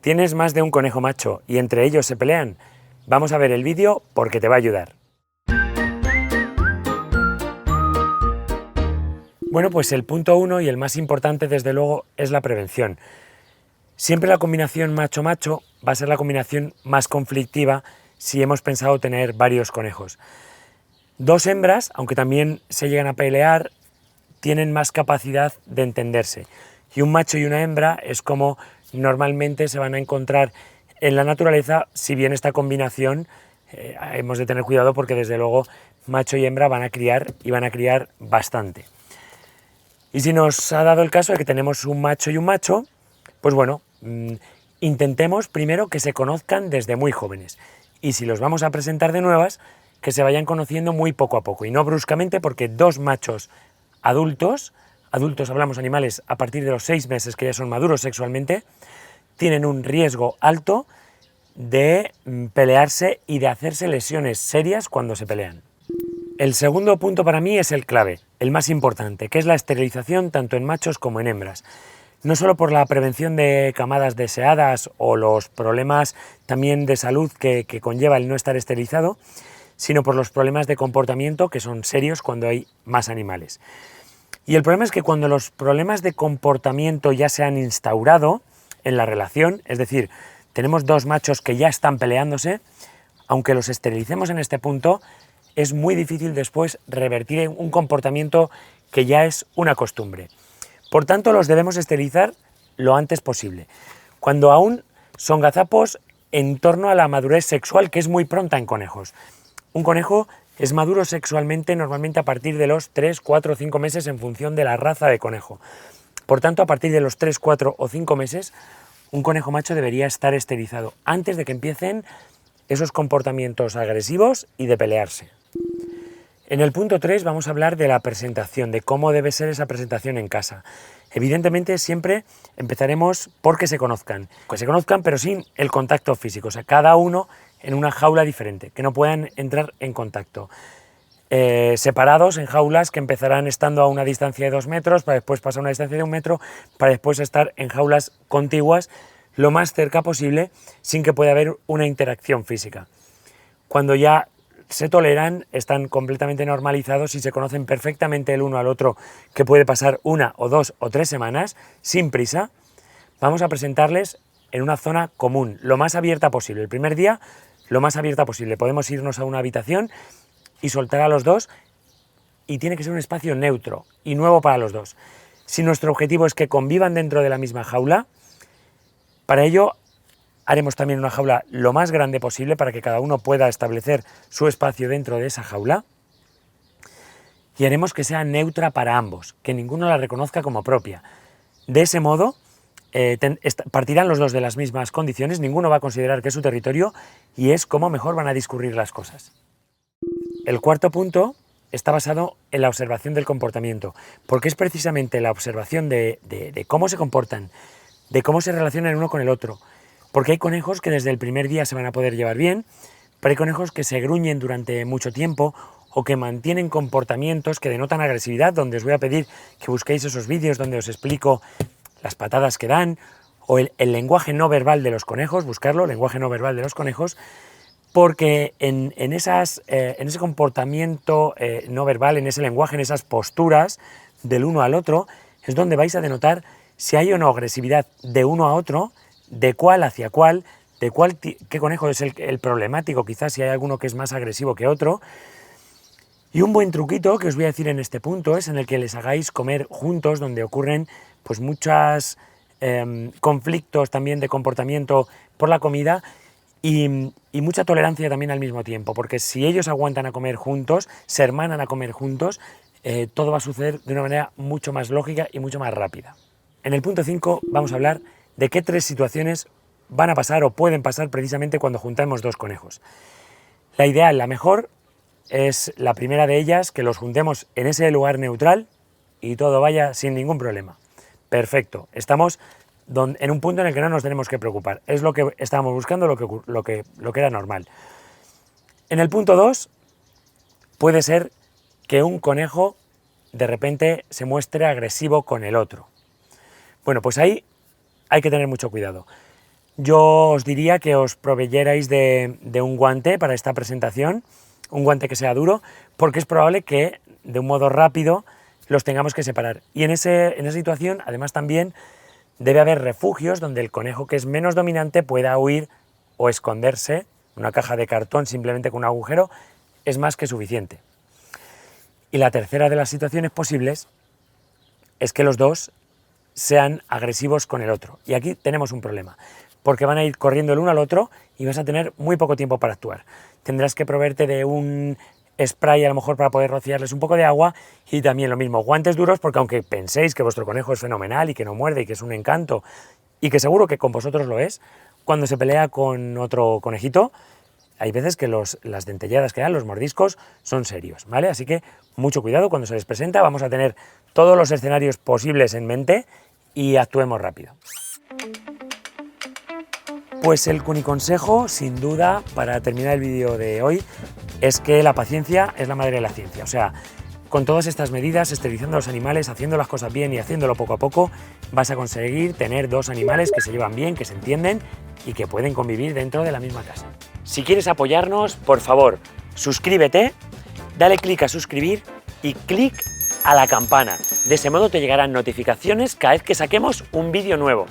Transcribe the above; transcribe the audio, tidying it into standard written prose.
¿Tienes más de un conejo macho y entre ellos se pelean? Vamos a ver el vídeo porque te va a ayudar. Bueno, pues el punto 1 y el más importante desde luego es la prevención. Siempre la combinación macho-macho va a ser la combinación más conflictiva si hemos pensado tener varios conejos. Dos hembras, aunque también se llegan a pelear, tienen más capacidad de entenderse. Y un macho y una hembra es como normalmente se van a encontrar en la naturaleza, si bien esta combinación hemos de tener cuidado porque desde luego macho y hembra van a criar y van a criar bastante. Y si nos ha dado el caso de que tenemos un macho y un macho, pues bueno, intentemos primero que se conozcan desde muy jóvenes. Y si los vamos a presentar de nuevas, que se vayan conociendo muy poco a poco y no bruscamente, porque dos machos adultos hablamos animales a partir de los 6 meses que ya son maduros sexualmente, tienen un riesgo alto de pelearse y de hacerse lesiones serias cuando se pelean. El segundo punto para mí es el clave, el más importante, que es la esterilización tanto en machos como en hembras. No solo por la prevención de camadas deseadas o los problemas también de salud que conlleva el no estar esterilizado, sino por los problemas de comportamiento que son serios cuando hay más animales. Y el problema es que cuando los problemas de comportamiento ya se han instaurado en la relación, es decir, tenemos dos machos que ya están peleándose, aunque los esterilicemos en este punto, es muy difícil después revertir en un comportamiento que ya es una costumbre. Por tanto, los debemos esterilizar lo antes posible, cuando aún son gazapos en torno a la madurez sexual, que es muy pronta en conejos. Un conejo es maduro sexualmente normalmente a partir de los 3, 4 o 5 meses en función de la raza de conejo. Por tanto, a partir de los 3, 4 o 5 meses, un conejo macho debería estar esterilizado antes de que empiecen esos comportamientos agresivos y de pelearse. En el punto 3 vamos a hablar de la presentación, de cómo debe ser esa presentación en casa. Evidentemente siempre empezaremos por que se conozcan pero sin el contacto físico, o sea, cada uno en una jaula diferente, que no puedan entrar en contacto. Separados en jaulas que empezarán estando a una distancia de 2 metros, para después pasar a una distancia de 1 metro, para después estar en jaulas contiguas lo más cerca posible sin que pueda haber una interacción física. Cuando ya se toleran, están completamente normalizados y se conocen perfectamente el uno al otro, que puede pasar 1 o 2 o 3 semanas, sin prisa, vamos a presentarles en una zona común, lo más abierta posible. El primer día, lo más abierta posible. Podemos irnos a una habitación y soltar a los dos y tiene que ser un espacio neutro y nuevo para los dos. Si nuestro objetivo es que convivan dentro de la misma jaula, para ello haremos también una jaula lo más grande posible para que cada uno pueda establecer su espacio dentro de esa jaula y haremos que sea neutra para ambos, que ninguno la reconozca como propia. De ese modo partirán los dos de las mismas condiciones, ninguno va a considerar que es su territorio y es como mejor van a discurrir las cosas. El cuarto punto está basado en la observación del comportamiento, porque es precisamente la observación de cómo se comportan, de cómo se relacionan el uno con el otro, porque hay conejos que desde el primer día se van a poder llevar bien, pero hay conejos que se gruñen durante mucho tiempo o que mantienen comportamientos que denotan agresividad, donde os voy a pedir que busquéis esos vídeos donde os explico las patadas que dan, o el lenguaje no verbal de los conejos, buscarlo, lenguaje no verbal de los conejos, porque en ese comportamiento no verbal, en ese lenguaje, en esas posturas del uno al otro, es donde vais a denotar si hay o no agresividad de uno a otro, de cuál hacia cuál, qué conejo es el problemático, quizás si hay alguno que es más agresivo que otro. Y un buen truquito que os voy a decir en este punto es en el que les hagáis comer juntos, donde ocurren pues muchos conflictos también de comportamiento por la comida y mucha tolerancia también al mismo tiempo, porque si ellos aguantan a comer juntos, se hermanan a comer juntos, todo va a suceder de una manera mucho más lógica y mucho más rápida. En el punto 5 vamos a hablar de qué 3 situaciones van a pasar o pueden pasar precisamente cuando juntamos dos conejos. La ideal, la mejor, es la primera de ellas, que los juntemos en ese lugar neutral y todo vaya sin ningún problema. Perfecto, estamos en un punto en el que no nos tenemos que preocupar. Es lo que estábamos buscando, lo que era normal. En el punto 2 puede ser que un conejo de repente se muestre agresivo con el otro. Bueno, pues ahí hay que tener mucho cuidado. yo os diría que os proveyerais de un guante para esta presentación, un guante que sea duro, porque es probable que de un modo rápido los tengamos que separar. Y en esa situación, además, también debe haber refugios donde el conejo que es menos dominante pueda huir o esconderse. Una caja de cartón simplemente con un agujero es más que suficiente. Y la tercera de las situaciones posibles es que los dos sean agresivos con el otro. Y aquí tenemos un problema, porque van a ir corriendo el uno al otro y vas a tener muy poco tiempo para actuar. Tendrás que proveerte de un spray a lo mejor para poder rociarles un poco de agua, y también lo mismo, guantes duros, porque aunque penséis que vuestro conejo es fenomenal y que no muerde y que es un encanto, y que seguro que con vosotros lo es, cuando se pelea con otro conejito, hay veces que las dentelladas que dan, los mordiscos, son serios, ¿vale? Así que mucho cuidado cuando se les presenta, vamos a tener todos los escenarios posibles en mente y actuemos rápido. Pues el cuniconsejo, sin duda, para terminar el vídeo de hoy, es que la paciencia es la madre de la ciencia. O sea, con todas estas medidas, esterilizando a los animales, haciendo las cosas bien y haciéndolo poco a poco, vas a conseguir tener dos animales que se llevan bien, que se entienden y que pueden convivir dentro de la misma casa. Si quieres apoyarnos, por favor, suscríbete, dale clic a suscribir y clic a la campana. De ese modo te llegarán notificaciones cada vez que saquemos un vídeo nuevo.